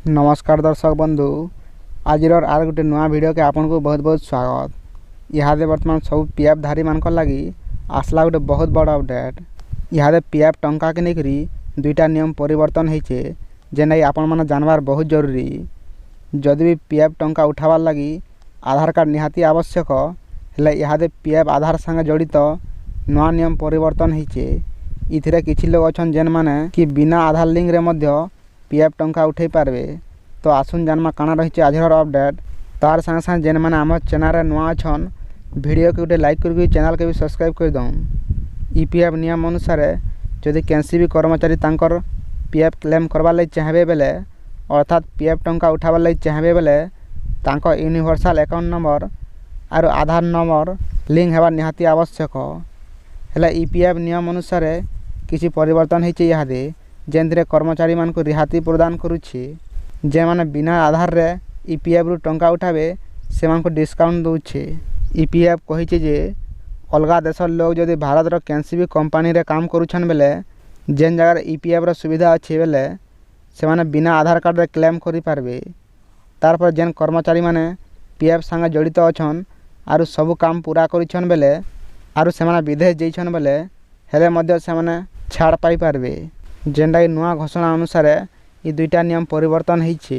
नमस्कार दर्शक बंधु आज आर गोटे नुआ वीडियो के आपन को बहुत बहुत स्वागत। इहादे वर्तमान सब पीएफ धारी मानक लगी आसला गोटे बहुत बड़ अपडेट। इहादे पीएफ टंका के लेकरी दुईटा नियम परिवर्तन होइछे जेनै आपन मन जानवार बहुत जरूरी। जदि भी पीएफ टंका उठावार लगी आधार कार्ड निहाती आवश्यक हेले इहादे पीएफ आधार संगे जड़ित नुआ नियम परिवर्तन होइछे। इथिरे किछि लोग अछन जेन माने कि बिना आधार लिंक रे मध्य पीएफ टंका उठे पारबे। तो आसुन जानमा काना रही आज अपडेट तार संगे संगे जेन मैंने आम चैनल नुआ अच्छन वीडियो के गोटे लाइक करके चैनल के भी सब्सक्राइब कर दऊँ। ईपीएफ नियम अनुसार जदि कैंसी भी कर्मचारी तांकर पीएफ क्लेम करवार लगी चाहबे बेले अर्थात पीएफ टंका उठावार लगी चाहबे बेले तांको यूनिवर्सल अकाउंट नंबर और आधार नंबर लिंक हेबार निहाती आवश्यक। हेले ईपीएफ नियम अनुसार किसी परिवर्तन होइछे इहादे जेनथिरे कर्मचारी मान को रिहाती प्रदान करुछि। जे माने बिना आधार रे ईपीएफ रु टंका उठाबे से मान को डिस्काउंट दउछे। ईपीएफ कहिछे जे अलगा देशर लोग जदि भारत रो कैंसी भी कंपनी रे काम करूछन बेले जेन जगह ईपीएफ रो सुविधा अछि बेले से माने बिना आधार कार्ड रे क्लेम करि पारबे। तार पर जेन कर्मचारी माने पीएफ संगे जड़ित अछन आरु सब काम पूरा करिछन बेले आरु से माने विदेश जइछन बेले हेले मध्य से माने छाड़ पाई पारबे। जेनटा नुआ घोषणा अनुसार ये दुईटा नियम परिवर्तन होइछे।